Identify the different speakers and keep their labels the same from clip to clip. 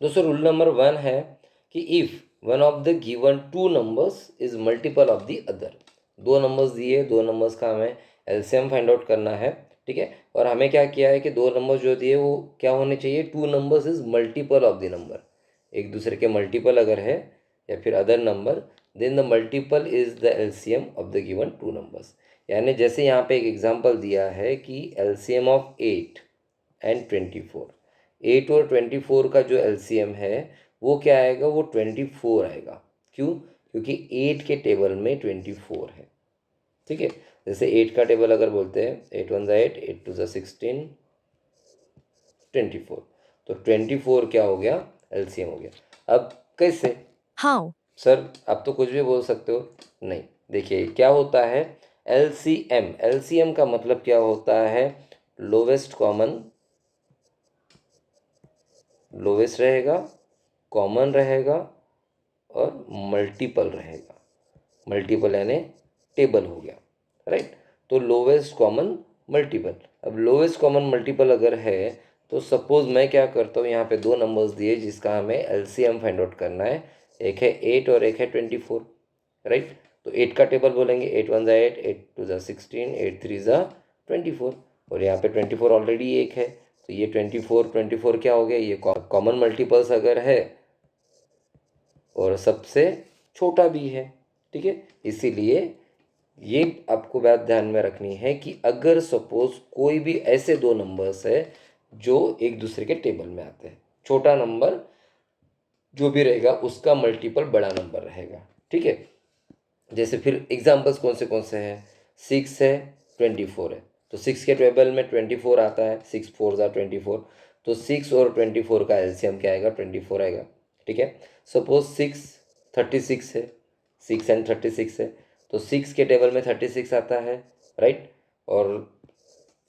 Speaker 1: दोस्तों rule number 1 है कि if one of the given two numbers is multiple of the other. दो numbers दिए, दो नंबर्स का हमें एलसीएम फाइंड आउट करना है, ठीक है। और हमें क्या किया है कि दो नंबर्स जो दिए वो क्या होने चाहिए, two numbers is multiple of the number, एक दूसरे के मल्टीपल अगर है या फिर other number, then the multiple is the LCM of the given two numbers. यानी जैसे यहाँ पे एक एग्जांपल दिया है कि एलसीएम ऑफ 8 एंड 24, 8 और 24 का जो एलसीएम है वो क्या आएगा, वो 24 आएगा। क्यों? क्योंकि 8 के टेबल में 24 है, ठीक है। जैसे 8 का टेबल अगर बोलते हैं, 8 वन ज़ा 8, 8 टू ज़ा 16, 24, तो 24 क्या हो गया, एलसीएम हो गया। अब कैसे?
Speaker 2: How?
Speaker 1: सर आप तो कुछ भी बोल सकते हो। नहीं, देखिए क्या होता है, एलसीएम, एलसीएम का मतलब क्या होता है, लोवेस्ट कॉमन, लोवेस्ट रहेगा, कॉमन रहेगा और मल्टीपल रहेगा। मल्टीपल यानी टेबल हो गया, राइट। तो लोवेस्ट कॉमन मल्टीपल, अब लोवेस्ट कॉमन मल्टीपल अगर है तो सपोज मैं क्या करता हूँ, यहाँ पे दो नंबर्स दिए जिसका हमें एलसीएम फाइंड आउट करना है, एक है 8 और एक है 24, राइट। तो 8 का टेबल बोलेंगे, 8 वन ज़ा 8, 8 टू ज़ा 16, 8 थ्री ज़ा 24, और यहाँ पे 24 ऑलरेडी एक है, तो ये 24 24 क्या हो गया, ये कॉमन मल्टीपल्स अगर है और सबसे छोटा भी है, ठीक है। इसीलिए ये आपको बात ध्यान में रखनी है कि अगर सपोज कोई भी ऐसे दो नंबर्स है जो एक दूसरे के टेबल में आते हैं, छोटा नंबर जो भी रहेगा उसका मल्टीपल बड़ा नंबर रहेगा, ठीक है। जैसे फिर एग्जांपल्स कौन से हैं, 6 है, 24 है, तो 6 के टेबल में 24 आता है, 6 फोर ज़ा 24, तो 6 और 24 का एलसीएम क्या आएगा, 24 आएगा, ठीक है। सपोज 6 36 है, 6 एंड 36 है, तो 6 के टेबल में 36 आता है, राइट, और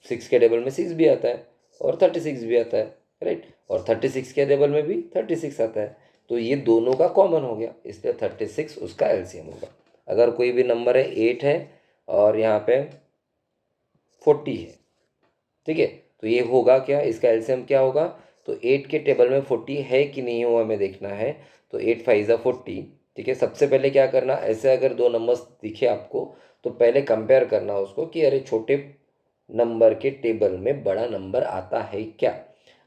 Speaker 1: 6 के टेबल में 6 भी आता है और 36 भी आता है, राइट, और 36 के टेबल में भी 36 आता है, तो ये दोनों का कॉमन हो गया, इसलिए 36 उसका एलसीएम होगा। अगर कोई भी नंबर है 8 है और यहाँ पे 40 है, ठीक है, तो ये होगा क्या, इसका एलसीएम क्या होगा, तो 8 के टेबल में 40 है कि नहीं वो हमें देखना है, तो 8 फाइव ज़ा 40, ठीक है। सबसे पहले क्या करना, ऐसे अगर दो नंबर्स दिखे आपको तो पहले कंपेयर करना उसको कि अरे छोटे नंबर के टेबल में बड़ा नंबर आता है क्या।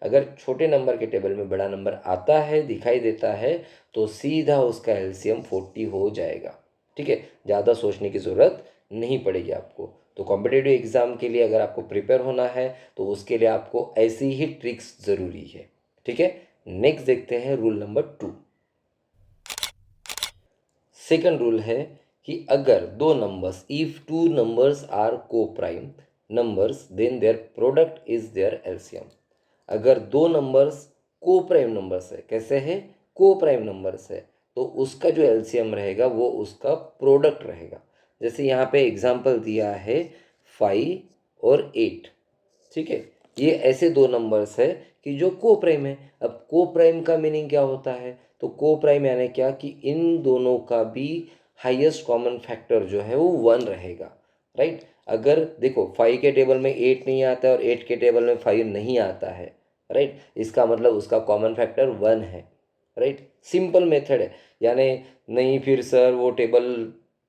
Speaker 1: अगर छोटे नंबर के टेबल में बड़ा नंबर आता है, दिखाई देता है, तो सीधा उसका एलसीएम 40 हो जाएगा, ठीक है। ज़्यादा सोचने की ज़रूरत नहीं पड़ेगी आपको। तो कॉम्पिटिटिव एग्ज़ाम के लिए अगर आपको प्रिपेयर होना है तो उसके लिए आपको ऐसी ही ट्रिक्स ज़रूरी है, ठीक है। नेक्स्ट देखते हैं रूल नंबर 2। सेकंड रूल है कि अगर दो numbers, if two numbers are coprime numbers, then their product is their LCM. अगर दो नंबर्स को प्राइम नंबर्स है, कैसे है, को प्राइम नंबर्स है, तो उसका जो एलसीएम रहेगा वो उसका प्रोडक्ट रहेगा। जैसे यहाँ पे एग्जांपल दिया है 5 और 8, ठीक है। ये ऐसे दो नंबर्स है कि जो को प्राइम है। अब को प्राइम का मीनिंग क्या होता है, तो को प्राइम यानी क्या कि इन दोनों का भी हाईएस्ट कॉमन फैक्टर जो है वो 1 रहेगा, राइट। अगर देखो 5 के टेबल में 8 नहीं आता है और 8 के टेबल में 5 नहीं आता है, राइट, इसका मतलब उसका कॉमन फैक्टर 1 है, राइट। सिंपल मेथड है, यानी नहीं फिर सर वो टेबल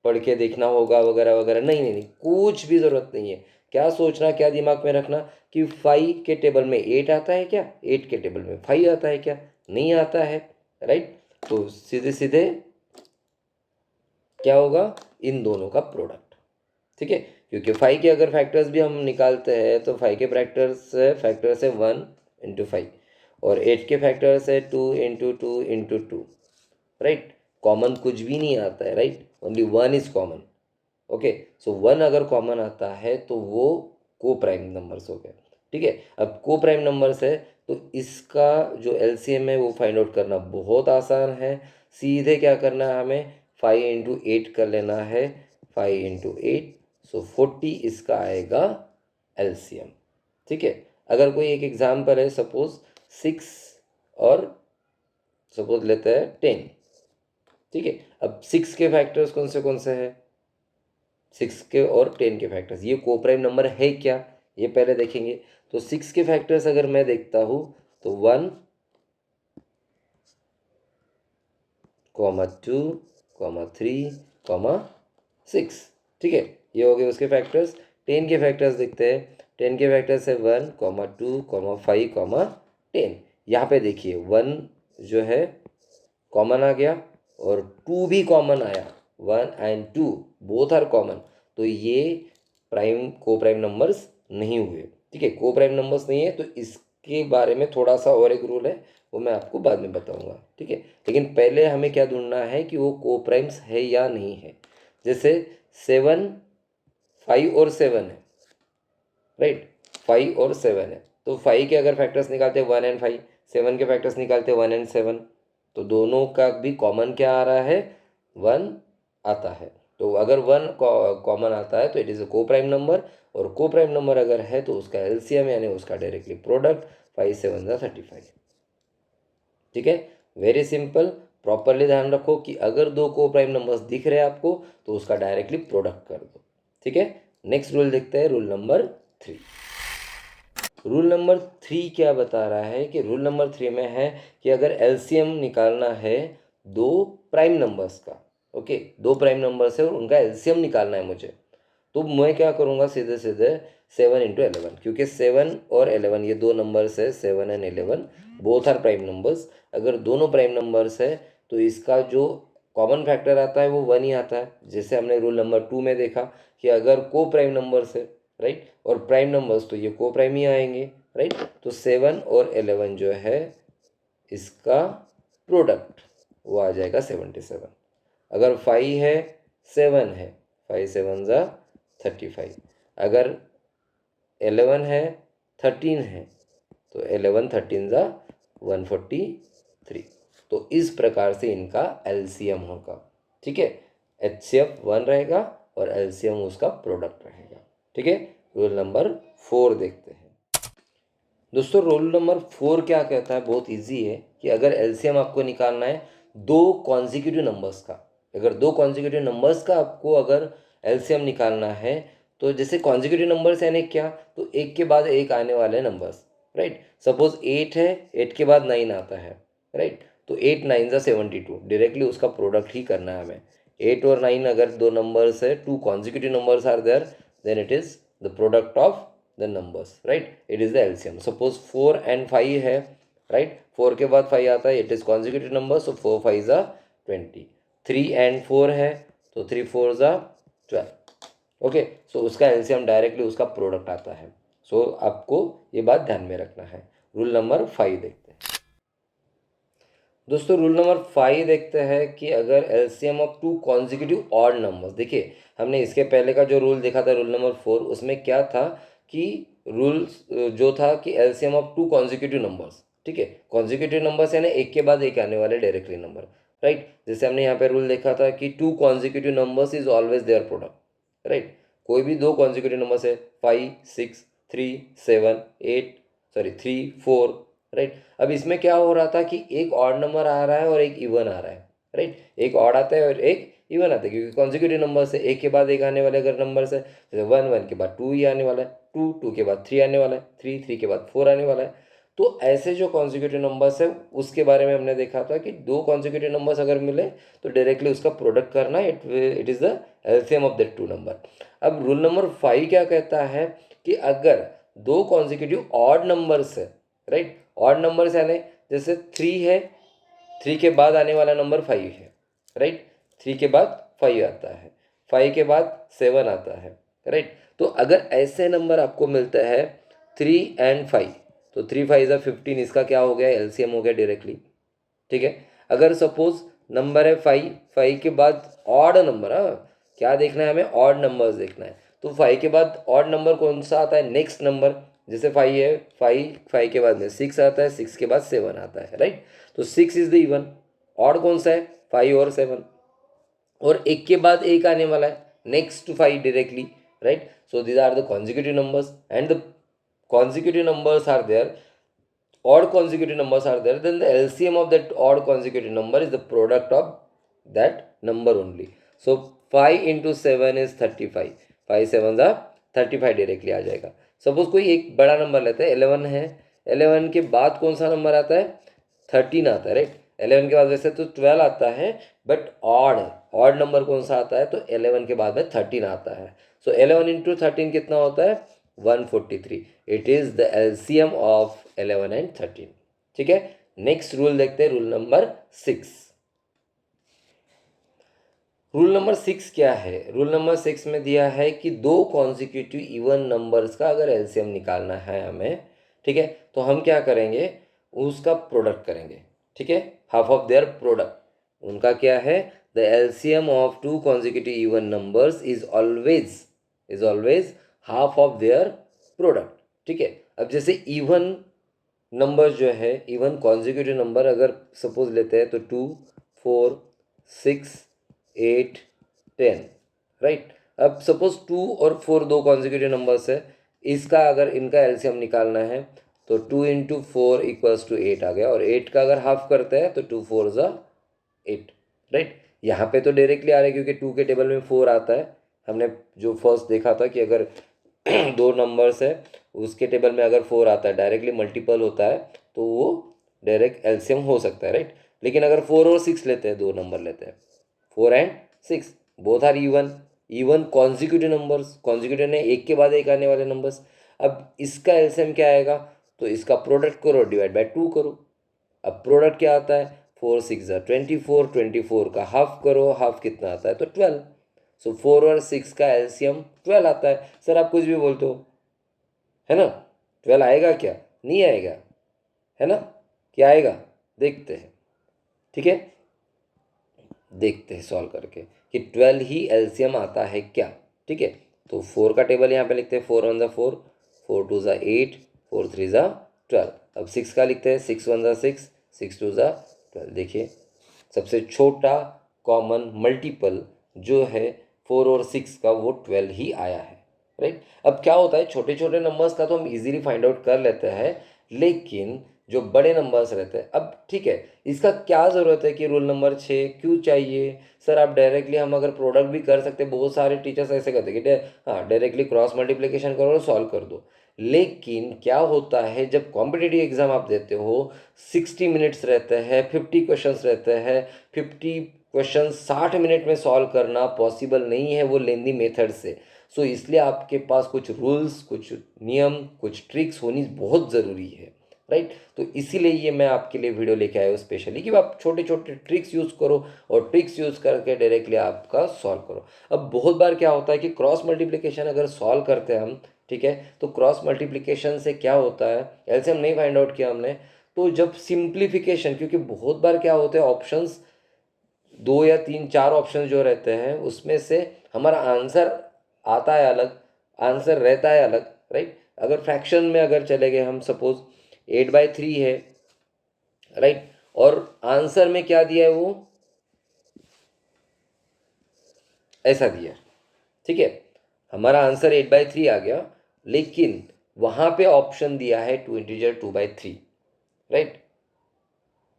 Speaker 1: पढ़ के देखना होगा वगैरह वगैरह, नहीं नहीं नहीं, कुछ भी ज़रूरत नहीं है। क्या सोचना, क्या दिमाग में रखना कि 5 के टेबल में 8 आता है क्या, 8 के टेबल में 5 आता है क्या, नहीं आता है, राइट। तो सीधे सीधे क्या होगा, इन दोनों का प्रोडक्ट, ठीक है। क्योंकि 5 के अगर फैक्टर्स भी हम निकालते हैं तो 5 के फैक्टर्स है 1 इंटू 5, और 8 के फैक्टर्स है 2 इंटू 2 इंटू 2, राइट। कॉमन कुछ भी नहीं आता है, right, only 1 is common, okay. So 1 अगर कॉमन आता है तो वो को प्राइम नंबर्स हो गए, ठीक है। अब को प्राइम नंबर्स है तो इसका जो एलसीएम है वो फाइंड आउट करना बहुत आसान है। सीधे क्या करना है हमें, 5 इंटू 8 कर लेना है, 5 इंटू 8, सो 40 इसका आएगा एलसीएम, ठीक है। अगर कोई एक एग्जाम्पल है, सपोज 6 और सपोज लेते हैं 10, ठीक है। अब 6 के फैक्टर्स कौन से हैं, 6 के और 10 के फैक्टर्स, ये को प्राइम नंबर है क्या, ये पहले देखेंगे। तो 6 के फैक्टर्स अगर मैं देखता हूँ तो 1 कॉमा 2, कॉमा 3, कॉमा 6। ठीक है, ये हो गए उसके फैक्टर्स। 10 के फैक्टर्स देखते हैं। 10 के फैक्टर्स है 1, कॉमा 2, कॉमा 5, कॉमा 10। यहाँ पे देखिए 1 जो है कॉमन आ गया और 2 भी कॉमन आया। 1 एंड 2 बोथ आर कॉमन, तो ये को प्राइम नंबर्स नहीं हुए। ठीक है, को प्राइम नंबर्स नहीं है, तो इसके बारे में थोड़ा सा और एक रूल है, वो मैं आपको बाद में बताऊंगा। ठीक है, लेकिन पहले हमें क्या ढूंढना है कि वो को प्राइम्स है या नहीं है। जैसे 7, 5 और 7 है, राइट। 5 और 7 है, तो 5 के अगर फैक्टर्स निकालते हैं 1 एंड 5, 7 के फैक्टर्स निकालते हैं 1 एंड 7, तो दोनों का भी कॉमन क्या आ रहा है, 1 आता है। तो अगर 1 कॉमन आता है तो इट इज़ अ को प्राइम नंबर, और को प्राइम नंबर अगर है तो उसका एलसीएम यानी उसका डायरेक्टली प्रोडक्ट 5 7 35। ठीक है, वेरी सिंपल। प्रॉपरली ध्यान रखो कि अगर दो को प्राइम नंबर्स दिख रहे हैं आपको तो उसका डायरेक्टली प्रोडक्ट कर दो। ठीक है, नेक्स्ट रूल देखते हैं, रूल नंबर 3। रूल नंबर 3 क्या बता रहा है कि रूल नंबर 3 में है कि अगर एलसीएम निकालना है दो प्राइम नंबर्स का, ओके, दो प्राइम नंबर्स है और उनका एलसीएम निकालना है मुझे, तो मैं क्या करूँगा, सीधे सीधे 7 इंटू 11, क्योंकि 7 और 11 ये दो नंबर्स है, 7 and 11 both are prime numbers. अगर दोनों प्राइम नंबर्स है तो इसका जो कॉमन फैक्टर आता है वो 1 ही आता है, जैसे हमने रूल नंबर 2 में देखा कि अगर को प्राइम नंबर्स है, राइट, और प्राइम नंबर्स तो ये को प्राइम ही आएंगे, राइट। तो 7 और 11 जो है इसका प्रोडक्ट वो आ जाएगा 77। अगर 5 है 7 है, 5 7 ज़ा 35। अगर 11 है 13 है तो 11 13 ज़ा 143। तो इस प्रकार से इनका एलसीएम होगा। ठीक है, एचसीएफ 1 रहेगा और एलसीएम उसका प्रोडक्ट रहेगा। ठीक है, रूल नंबर 4 देखते हैं। दोस्तों रूल नंबर 4 क्या कहता है, बहुत इजी है कि अगर एलसीएम आपको निकालना है दो कॉन्जिक्यूटिव नंबर्स का, अगर दो कॉन्जिक्यूटिव नंबर्स का आपको अगर एलसीएम निकालना है, तो जैसे कॉन्जिक्यूटिव नंबर्स यानी क्या, तो एक के बाद एक आने वाले नंबर्स, राइट। सपोज 8 है, 8 के बाद 9 आता है, राइट। तो 8 9 ज़ा 72, डायरेक्टली उसका प्रोडक्ट ही करना है हमें। 8 और 9 अगर दो नंबर्स है, two consecutive numbers are there, then it is the product of the numbers, right, it is the LCM. suppose 4 and 5 है, right, 4 के बाद 5 आता है, it is consecutive number, so 4 5 ज़ा 20। 3 and 4 है तो 3 4 ज़ा 12। ओके, सो उसका LCM डायरेक्टली उसका प्रोडक्ट आता है। सो आपको ये बात ध्यान में रखना है। रूल नंबर 5 देखते हैं। दोस्तों रूल नंबर 5 देखते हैं कि अगर LCM of two consecutive odd numbers, देखिए हमने इसके पहले का जो रूल देखा था रूल नंबर 4, उसमें क्या था कि रूल जो था कि LCM of to consecutive numbers, ठीक है, कॉन्जिक्यूटिव नंबर्स यानी एक के बाद एक आने वाले डायरेक्टली नंबर, राइट। जैसे हमने यहाँ पे रूल देखा था कि to consecutive numbers is always their product, right. कोई भी दो कॉन्जिक्यूटिव नंबर्स है 5 6 3 7 8, सॉरी 3 4, राइट। अब इसमें क्या हो रहा था कि एक ऑड नंबर आ रहा है और एक इवन आ रहा है, राइट। एक ऑड आता है और एक इवन आता है, क्योंकि कॉन्जिक्यूटिव नंबर से एक के बाद एक आने वाले अगर नंबर है, जैसे 1 1 के बाद 2 ही आने वाला है, 2 2 के बाद 3 आने वाला है, 3 3 के बाद 4 आने वाला है। तो ऐसे जो कॉन्जिक्यूटिव नंबर्स है उसके बारे में हमने देखा था कि दो कॉन्जिक्यूटिव नंबर्स अगर मिले तो डायरेक्टली उसका प्रोडक्ट करना, it is the LCM of that two number. अब रूल नंबर 5 क्या कहता है कि अगर दो कॉन्जिक्यूटिव ऑड नंबर्स है, राइट, ऑड नंबर्स यानी जैसे 3 है, 3 के बाद आने वाला नंबर 5 है, राइट। 3 के बाद 5 आता है, 5 के बाद 7 आता है, राइट। तो अगर ऐसे नंबर आपको मिलता है 3 एंड 5, तो 3 5 ज़ा 15, इसका क्या हो गया, एलसीएम हो गया डायरेक्टली। ठीक है, अगर सपोज नंबर है 5, 5 के बाद ऑड नंबर, हाँ क्या देखना है हमें, ऑड नंबर्स देखना है। तो 5 के बाद ऑड नंबर कौन सा आता है, नेक्स्ट नंबर, जैसे 5 है, 5 के बाद में 6 आता है, 6 के बाद 7 आता है, राइट। तो 6 इज द इवन, ऑड कौन सा है, 5 और 7, और एक के बाद एक आने वाला है next to 5 directly, right. So these are the consecutive numbers and the consecutive numbers are there, odd consecutive numbers are there, then the LCM of that odd consecutive number is the product of that number only. So 5 into 7 is 35, 5 7 ज़ा 35 directly आ जाएगा। Suppose कोई एक बड़ा number लेते हैं, 11 है, 11 के बाद कौन सा नंबर आता है, 13 आता है, राइट। 11 के बाद वैसे तो 12 आता है, बट ऑड ऑड नंबर कौन सा आता है, तो 11 के बाद में 13 आता है। सो 11 इंटू 13 कितना होता है, 143। It is the LCM of 11 and 13। ठीक है, नेक्स्ट रूल देखते हैं, रूल नंबर 6। रूल नंबर 6 क्या है, रूल नंबर 6 में दिया है कि दो कॉन्जिक्यूटिव इवन नंबर्स का अगर एलसीएम निकालना है हमें, ठीक है, तो हम क्या करेंगे, उसका प्रोडक्ट करेंगे। ठीक है, हाफ ऑफ देयर प्रोडक्ट, उनका क्या है, the LCM of two consecutive even numbers is always half of their product. ठीक है, अब जैसे इवन नंबर जो है, इवन कॉन्जिक्यूटिव नंबर अगर सपोज लेते हैं तो 2, 4, 6, 8, 10, राइट। अब सपोज 2 और 4 दो कॉन्जिक्यूटिव नंबर्स है, इसका अगर इनका एलसीएम निकालना है तो 2 इंटू 4 इक्वल्स टू 8 आ गया, और 8 का अगर हाफ करते हैं तो 2 4 ज़ा 8, राइट। यहाँ पे तो डायरेक्टली आ रहा है क्योंकि 2 के टेबल में 4 आता है। हमने जो फर्स्ट देखा था कि अगर दो नंबर्स है उसके टेबल में अगर 4 आता है, डायरेक्टली मल्टीपल होता है, तो वो डायरेक्ट एलसीएम हो सकता है, राइट। लेकिन अगर 4 और 6 लेते हैं, दो नंबर लेते हैं, 4 and 6, both are even consecutive numbers, consecutive ने एक के बाद एक आने वाले नंबर्स। अब इसका एलसीएम क्या आएगा, तो इसका प्रोडक्ट करो, डिवाइड बाय 2 करो। अब प्रोडक्ट क्या आता है, 4 6 24, 24 का हाफ करो, हाफ कितना आता है, तो 12। सो 4 और 6 का एलसीएम 12 आता है। सर आप कुछ भी बोलते हो, है ना, 12 आएगा क्या, नहीं आएगा, है ना, क्या आएगा, देखते हैं। ठीक है, देखते हैं सॉल्व करके कि 12 ही एलसीएम आता है क्या। ठीक है, तो 4 का टेबल यहाँ पे लिखते हैं, 4 1 ज़ा 4, 4 2 ज़ा 8, 4 3 ज़ा 12। अब 6 का लिखते हैं, 6 1 ज़ा 6, 6 2 ज़ा 12। देखिए सबसे छोटा कॉमन मल्टीपल जो है 4 और 6 का, वो 12 ही आया है, राइट। अब क्या होता है, छोटे छोटे नंबर्स का तो हम इजीली फाइंड आउट कर लेते हैं, लेकिन जो बड़े नंबर्स रहते हैं, अब ठीक है, इसका क्या ज़रूरत है कि रूल नंबर 6 क्यों चाहिए। सर आप डायरेक्टली, हम अगर प्रोडक्ट भी कर सकते हैं, बहुत सारे टीचर्स ऐसे करते हैं कि हाँ डायरेक्टली क्रॉस मल्टीप्लिकेशन करो और सॉल्व कर दो। लेकिन क्या होता है, जब कॉम्पिटिटिव एग्जाम आप देते हो, 60 मिनट्स रहते हैं, 50 क्वेश्चंस रहते हैं, 50 क्वेश्चन 60 मिनट में सॉल्व करना पॉसिबल नहीं है वो लेंदी मेथड से। सो इसलिए आपके पास कुछ रूल्स, कुछ नियम, कुछ ट्रिक्स होनी बहुत ज़रूरी है, राइट। तो इसीलिए ये मैं आपके लिए वीडियो लेके आया हूँ स्पेशली, कि आप छोटे छोटे ट्रिक्स यूज़ करो और ट्रिक्स यूज़ करके डायरेक्टली आपका सॉल्व करो। अब बहुत बार क्या होता है कि क्रॉस मल्टीप्लिकेशन अगर सॉल्व करते हैं हम, ठीक है, तो क्रॉस मल्टीप्लिकेशन से क्या होता है, एलसीएम नहीं फाइंड आउट किया हमने, तो जब सिंप्लीफिकेशन, क्योंकि बहुत बार क्या होते हैं, ऑप्शंस 2 या 3 4 ऑप्शन जो रहते हैं उसमें से हमारा आंसर आता है अलग, आंसर रहता है अलग, राइट। अगर फ्रैक्शन में अगर चले गए हम, सपोज 8/3 है, राइट, और आंसर में क्या दिया है, वो ऐसा दिया, ठीक है, हमारा आंसर 8/3 आ गया, लेकिन वहाँ पे ऑप्शन दिया है 2 इंटीजर 2/3, राइट।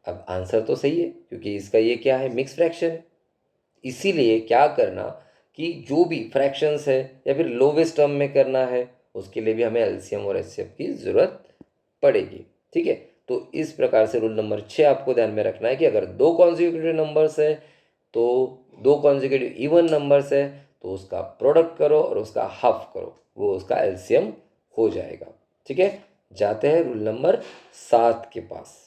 Speaker 1: अब आंसर तो सही है क्योंकि इसका ये क्या है, मिक्स फ्रैक्शन है। इसीलिए क्या करना कि जो भी फ्रैक्शंस है या फिर लोवेस्ट टर्म में करना है, उसके लिए भी हमें एलसीएम और एचसीएफ की ज़रूरत पड़ेगी। ठीक है, तो इस प्रकार से रूल नंबर 6 आपको ध्यान में रखना है कि अगर दो कॉन्जिक्यूटिव नंबर्स है, तो दो कॉन्जिक्यूटिव इवन नंबर्स है, तो उसका प्रोडक्ट करो और उसका हाफ करो, वो उसका एलसीएम हो जाएगा। ठीक है, जाते हैं रूल नंबर 7 के पास।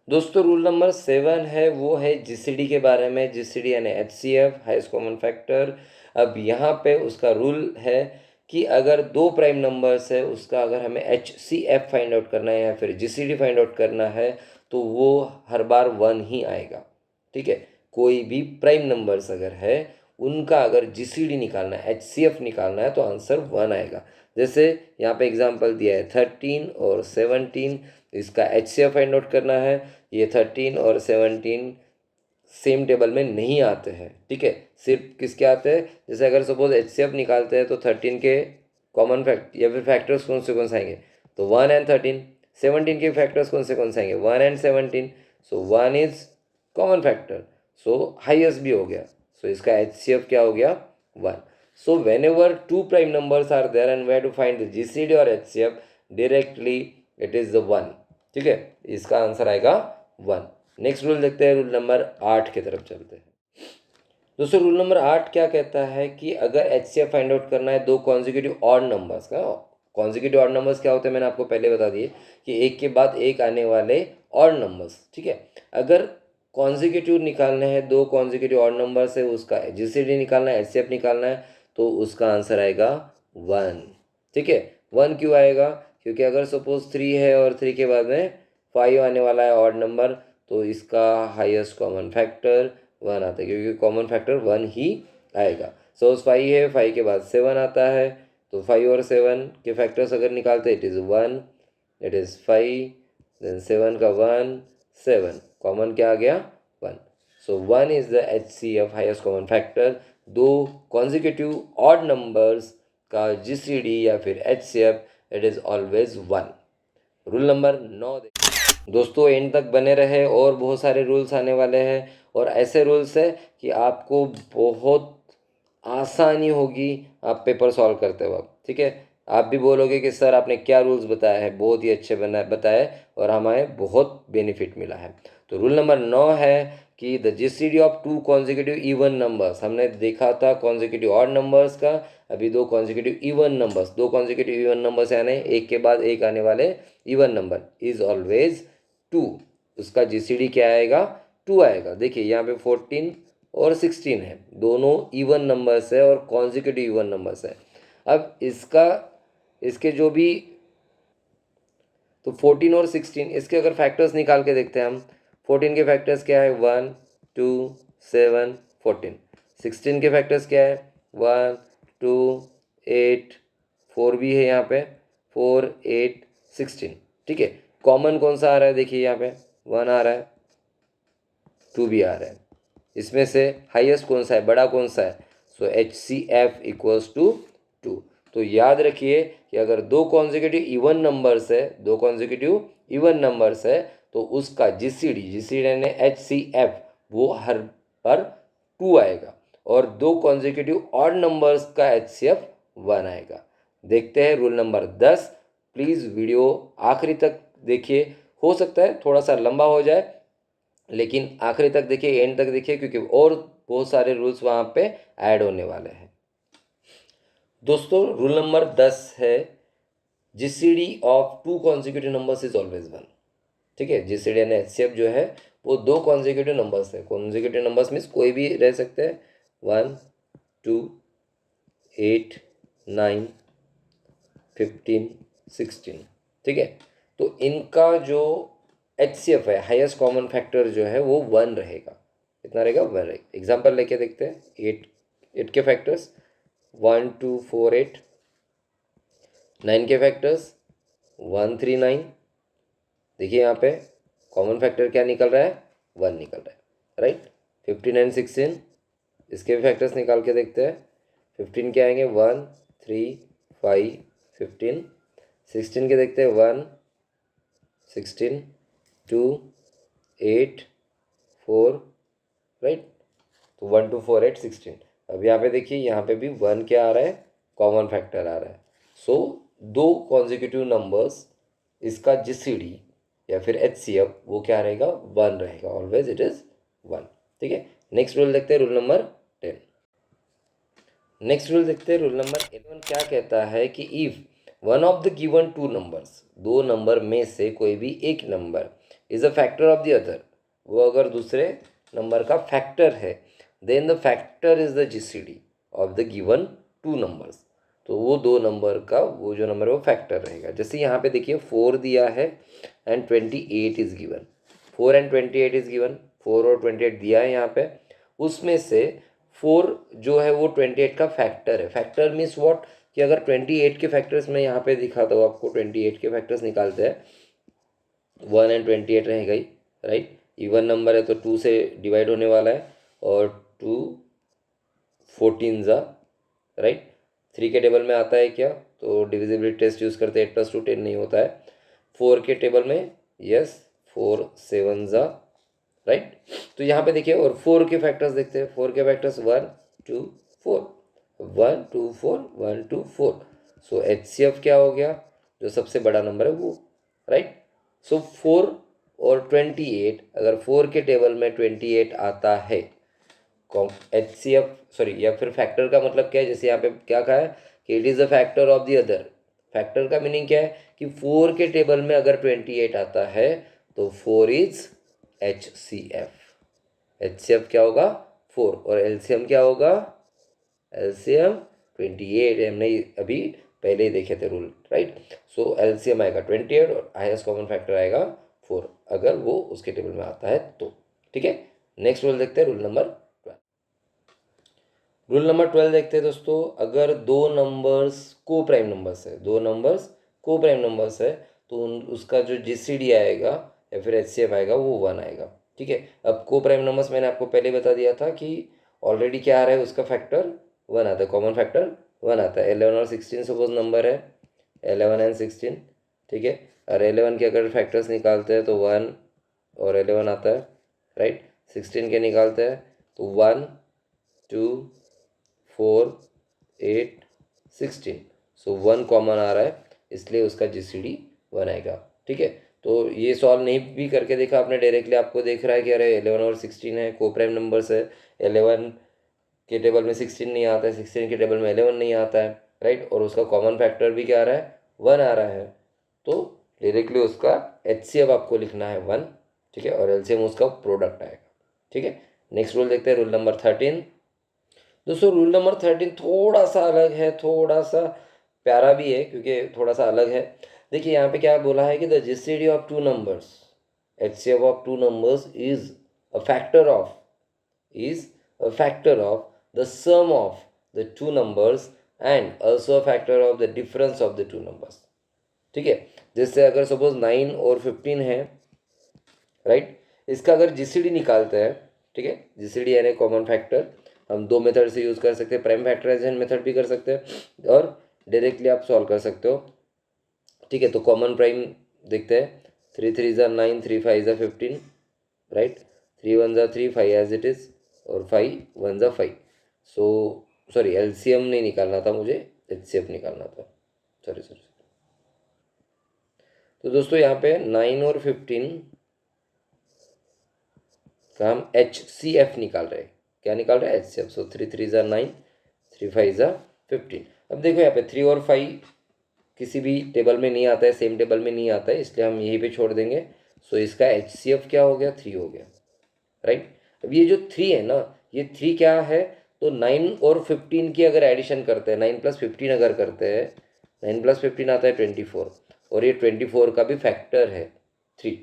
Speaker 1: दोस्तों रूल नंबर 7 है, वो है जीसीडी के बारे में। जीसीडी यानी एचसीएफ, हाईएस्ट कॉमन फैक्टर। अब यहाँ पे उसका रूल है कि अगर दो प्राइम नंबर्स है, उसका अगर हमें एचसीएफ फाइंड आउट करना है या फिर जीसीडी फाइंड आउट करना है, तो वो हर बार 1 ही आएगा। ठीक है, कोई भी प्राइम नंबर्स अगर है, उनका अगर जीसीडी निकालना है, एचसीएफ निकालना है, तो आंसर 1 आएगा। जैसे यहाँ पे एग्जांपल दिया है 13 और 17, इसका एचसीएफ फाइंड आउट करना है। ये 13 और 17 सेम टेबल में नहीं आते हैं, ठीक है, सिर्फ किसके आते हैं, जैसे अगर सपोज एचसीएफ निकालते हैं तो 13 के कॉमन फैक्ट या फिर फैक्टर्स कौन से आएंगे, तो 1 एंड 13। 17 के फैक्टर्स कौन से आएंगे, 1 and 17। So 1 is common factor, so highest भी हो गया, सो इसका एचसीएफ क्या हो गया, 1। So whenever two prime numbers are there and way to find the GCD और HCF, directly it is the 1। ठीक है, इसका आंसर आएगा 1। नेक्स्ट रूल देखते हैं, रूल नंबर 8 की तरफ चलते हैं। दोस्तों रूल नंबर 8 क्या कहता है कि अगर HCF फाइंड आउट करना है दो कॉन्जिक्यूटिव ऑड नंबर्स का। कॉन्जिक्यूटिव ऑड नंबर्स क्या होते हैं मैंने आपको पहले बता दिए कि एक के बाद एक आने वाले ऑड नंबर्स, ठीक है। अगर कॉन्जिक्यूटिव निकालने हैं दो कॉन्जिक्यूटिव ऑड नंबर से, उसका GCD निकालना है, HCF निकालना है, तो उसका आंसर आएगा 1, ठीक है। 1 क्यों आएगा? क्योंकि अगर सपोज 3 है और 3 के बाद में 5 आने वाला है ऑड नंबर, तो इसका हाईएस्ट कॉमन फैक्टर 1 आता है, क्योंकि कॉमन फैक्टर 1 ही आएगा। सपोज 5 है, 5 के बाद 7 आता है, तो 5 और 7 के फैक्टर्स अगर निकालते it is 1, it is 5, then 7 का 1 7, कॉमन क्या आ गया 1। So 1 is the HCF highest common factor. दो कॉन्जिक्यूटिव ऑड नंबर्स का GCD या फिर HCF it is always 1। Rule number 9 दोस्तों एंड तक बने रहे, और बहुत सारे रूल्स आने वाले हैं, और ऐसे रूल्स है कि आपको बहुत आसानी होगी आप पेपर सॉल्व करते वक्त, ठीक है। आप भी बोलोगे कि सर आपने क्या रूल्स बताया है, बहुत ही अच्छे बताए और हमें बहुत बेनिफिट मिला है। तो रूल नंबर 9 है कि the GCD of two consecutive even numbers, हमने देखा था कॉन्जिक्यूटिव ऑड नंबर्स का, अभी दो कॉन्जिक्यूटिव इवन नंबर्स, दो कॉन्जिक्यूटिव इवन नंबर्स यानी एक के बाद एक आने वाले इवन नंबर इज ऑलवेज 2। उसका GCD क्या आएगा? 2 आएगा। देखिए यहाँ पे 14 और 16 है, दोनों इवन नंबर्स है और कॉन्जिक्यूटिव इवन नंबर्स है। अब इसके जो भी, तो 14 और 16 इसके अगर फैक्टर्स निकाल के देखते हैं हम, 14 के फैक्टर्स क्या है 1 2 7 14। 16 के फैक्टर्स क्या है 1 2 8 4 भी है यहाँ पे, 4 8 16, ठीक है। कॉमन कौन सा आ रहा है? देखिए यहाँ पे 1 आ रहा है, 2 भी आ रहा है। इसमें से हाईएस्ट कौन सा है, बड़ा कौन सा है? सो HCF इक्वल्स टू 2। तो याद रखिए कि अगर दो कॉन्जिक्यूटिव इवन नंबर्स है, दो कॉन्जिक्यूटिव इवन नंबर्स है, तो उसका GCD यानी HCF वो हर पर 2 आएगा, और दो कॉन्जिक्यूटिव ऑड नंबर्स का HCF 1 आएगा। देखते हैं रूल नंबर 10। प्लीज़ वीडियो आखिरी तक देखिए, हो सकता है थोड़ा सा लंबा हो जाए, लेकिन आखिरी तक देखिए, एंड तक देखिए, क्योंकि और बहुत सारे रूल्स वहाँ पे ऐड होने वाले हैं। दोस्तों रूल नंबर 10 है GCD of to consecutive numbers is always 1, ठीक है। GCD यानी HCF जो है वो दो कॉन्जिक्यूटिव नंबर्स है। कॉन्जिक्यूटिव नंबर्स मीन्स कोई भी रह सकते हैं, 1 2 8 9 15 16, ठीक है। तो इनका जो HCF है हाईएस्ट कॉमन फैक्टर जो है वो 1 रहेगा। कितना रहेगा? 1 रहेगा। एग्जाम्पल लेके देखते हैं। 8 के फैक्टर्स 1 2 4 8, 9 के फैक्टर्स 1 3 9। देखिए यहाँ पे कॉमन फैक्टर क्या निकल रहा है? 1 निकल रहा है, राइट। 15 एंड 16 इसके भी फैक्टर्स निकाल के देखते हैं। 15 के आएंगे 1 3 5 15। 16 के देखते हैं 1 16 2 8 4, राइट। तो 1 2 4 8 16। अब यहाँ पे देखिए, यहाँ पे भी 1 क्या आ रहा है? कॉमन फैक्टर आ रहा है। सो दो कॉन्जिक्यूटिव नंबर्स, इसका GCD या फिर HCF वो क्या रहेगा? 1 रहेगा, ऑलवेज इट इज़ 1, ठीक है। नेक्स्ट रूल देखते हैं, रूल नंबर 10। नेक्स्ट रूल देखते हैं, रूल नंबर 11 क्या कहता है कि if one of the given two numbers, दो नंबर में से कोई भी एक number is a factor of the other, वो अगर दूसरे नंबर का फैक्टर है, then the factor is the GCD of the given two numbers. तो वो दो नंबर का वो जो नंबर है वो फैक्टर रहेगा। जैसे यहाँ पे देखिए 4 दिया है and 28 is given, 4 and 28 is given, 4 और 28 दिया है यहाँ पे। उसमें से 4 जो है वो 28 का फैक्टर है। फैक्टर मीन्स व्हाट, कि अगर 28 के फैक्टर्स मैं यहाँ पे दिखाता हूँ आपको, 28 के फैक्टर्स निकालते हैं, 1 एंड 28 रहेगा ही, राइट। इवन नंबर है तो 2 से डिवाइड होने वाला है, और 2 14 ज़ा, राइट। 3 के टेबल में आता है क्या? तो डिविजिबिलिटी टेस्ट यूज़ करते हैं, 8 + 2 10 नहीं होता है। 4 के टेबल में यस 4 7 ज़ा, राइट। तो यहाँ पे देखिए, और 4 के फैक्टर्स देखते हैं। 4 के फैक्टर्स 1 2 4, 1 2 4 1 2 4। सो HCF क्या हो गया? जो सबसे बड़ा नंबर है वो, राइट। सो 4 और 28, अगर 4 के टेबल में 28 आता है, HCF सॉरी, या फिर फैक्टर का मतलब क्या है, जैसे यहाँ पे क्या कहा है कि it is a factor of the other. Factor का मीनिंग क्या है कि 4 के टेबल में अगर 28 आता है तो 4 इज HCF। HCF क्या होगा 4, और LCM क्या होगा, LCM 28, हमने अभी पहले ही देखे थे रूल, राइट। सो LCM आएगा 28 और हाईएस्ट कॉमन फैक्टर आएगा 4, अगर वो उसके टेबल में आता है तो। ठीक है, नेक्स्ट रूल देखते हैं, रूल नंबर 12 देखते हैं दोस्तों। अगर दो नंबर्स को प्राइम नंबर्स है, दो नंबर्स को प्राइम नंबर्स है, तो उसका जो GCD आएगा या फिर HCF आएगा वो 1 आएगा। ठीक है, अब को प्राइम नंबर्स मैंने आपको पहले बता दिया था कि ऑलरेडी क्या आ रहा है, उसका फैक्टर 1 आता है, कॉमन फैक्टर 1 आता है। 11 और 16 सपोज नंबर है, 11 एंड 16। ठीक है, और 11 के अगर फैक्टर्स निकालते हैं तो 1 और 11 आता है, राइट। 16 के निकालते हैं तो 1 2 4 8 16, सो 1 कॉमन आ रहा है, इसलिए उसका GCD 1 आएगा। ठीक है, तो ये सॉल्व नहीं भी करके देखा आपने, डायरेक्टली आपको देख रहा है कि अरे 11 और 16 है, को प्राइम नंबर्स है, 11 के टेबल में 16 नहीं आता है, 16 के टेबल में 11 नहीं आता है, राइट। और उसका कॉमन फैक्टर भी क्या आ रहा है, 1 आ रहा है, तो डायरेक्टली उसका HCF आपको लिखना है 1। ठीक है, और LCM उसका प्रोडक्ट आएगा। ठीक है, नेक्स्ट रूल देखते हैं, रूल नंबर 13। दोस्तों रूल नंबर 13 थोड़ा सा अलग है, थोड़ा सा प्यारा भी है क्योंकि थोड़ा सा अलग है। देखिए यहाँ पे क्या बोला है कि the GCD of two numbers, HCF of to numbers is a factor of, is a factor of the sum of the two numbers and also a factor of the difference of the two numbers। ठीक है, जैसे अगर suppose 9 और 15 है, right, इसका अगर GCD निकालते हैं, ठीक है, GCD यानी कॉमन फैक्टर, हम दो मेथड से यूज़ कर सकते हैं, प्राइम फैक्टराइजेशन मेथड भी कर सकते हैं और डायरेक्टली आप सॉल्व कर सकते हो। ठीक है, तो कॉमन प्राइम देखते हैं, 3 3 ज़ा 9, 3 5 ज़ा 15, राइट, 3 1 ज़ा 3, 5 एज इट इज़, और 5 1 ज़ा 5। सो सॉरी, LCM नहीं निकालना था मुझे, HCF निकालना था, सॉरी सॉरी। तो दोस्तों यहाँ पे 9 और 15 का हम HCF निकाल रहे हैं, क्या निकाल रहे हैं, HCF। सो 3 3 ज़ा 9, 3 5 ज़ा 15। अब देखो यहाँ पे 3 और 5 किसी भी टेबल में नहीं आता है, सेम टेबल में नहीं आता है, इसलिए हम यहीं पे छोड़ देंगे। सो इसका HCF क्या हो गया, 3 हो गया, राइट। अब ये जो 3 है ना, ये 3 क्या है, तो 9 और 15 की अगर एडिशन करते हैं, 9 + 15 अगर करते हैं, 9 + 15 आता है 24, और ये 24 का भी फैक्टर है 3।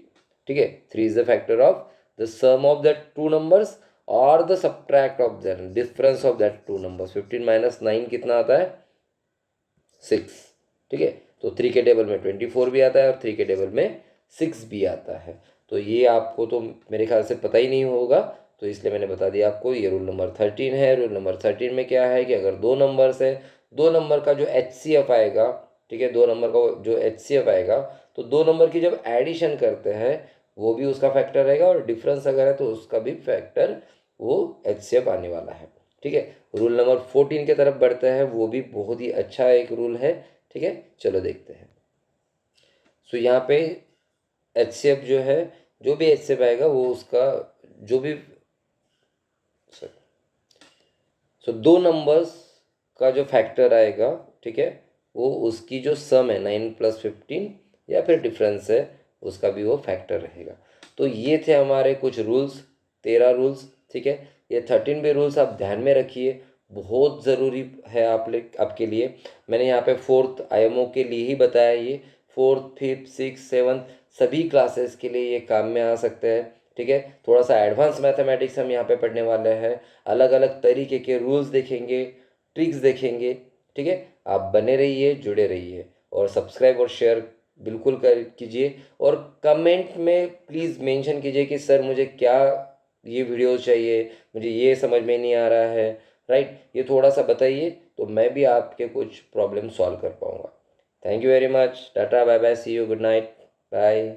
Speaker 1: ठीक है, 3 is the factor of the sum of that two numbers और the subtract of that difference of that two numbers. 15 - 9 कितना आता है, 6। ठीक है, तो 3 के टेबल में 24 भी आता है और 3 के टेबल में 6 भी आता है। तो ये आपको तो मेरे ख्याल से पता ही नहीं होगा, तो इसलिए मैंने बता दिया आपको, ये रूल नंबर 13 है। रूल नंबर 13 में क्या है कि अगर दो नंबर्स है, दो नंबर का जो HCF आएगा, ठीक है, दो नंबर का जो HCF आएगा, तो दो नंबर की जब एडिशन करते हैं वो भी उसका फैक्टर रहेगा, और डिफरेंस अगर है तो उसका भी फैक्टर वो HCF आने वाला है। ठीक है, रूल नंबर 14 की तरफ बढ़ते हैं, वो भी बहुत ही अच्छा एक रूल है। ठीक है, चलो देखते हैं। सो यहाँ पे HCF जो है, जो भी HCF आएगा वो उसका जो भी, सो दो नंबर्स का जो फैक्टर आएगा, ठीक है, वो उसकी जो सम है 9 + 15 या फिर डिफरेंस है, उसका भी वो फैक्टर रहेगा। तो ये थे हमारे कुछ रूल्स, 13 रूल्स। ठीक है, ये 13 भी रूल्स आप ध्यान में रखिए, बहुत ज़रूरी है आपके लिए। मैंने यहाँ पे 4th IMO के लिए ही बताया, ये 4th 5th 6th 7th सभी क्लासेस के लिए ये काम में आ सकते हैं। ठीक है, थोड़ा सा एडवांस मैथमेटिक्स हम यहाँ पे पढ़ने वाले हैं, अलग अलग तरीके के रूल्स देखेंगे, ट्रिक्स देखेंगे। ठीक है, आप बने रहिए, जुड़े रहिए, और सब्सक्राइब और शेयर बिल्कुल कर कीजिए, और कमेंट में प्लीज़ मेंशन कीजिए कि सर मुझे क्या ये वीडियो चाहिए, मुझे ये समझ में नहीं आ रहा है, राइट, ये थोड़ा सा बताइए, तो मैं भी आपके कुछ प्रॉब्लम सॉल्व कर पाऊँगा। Thank you very much, tata bye bye, see you, good night, bye.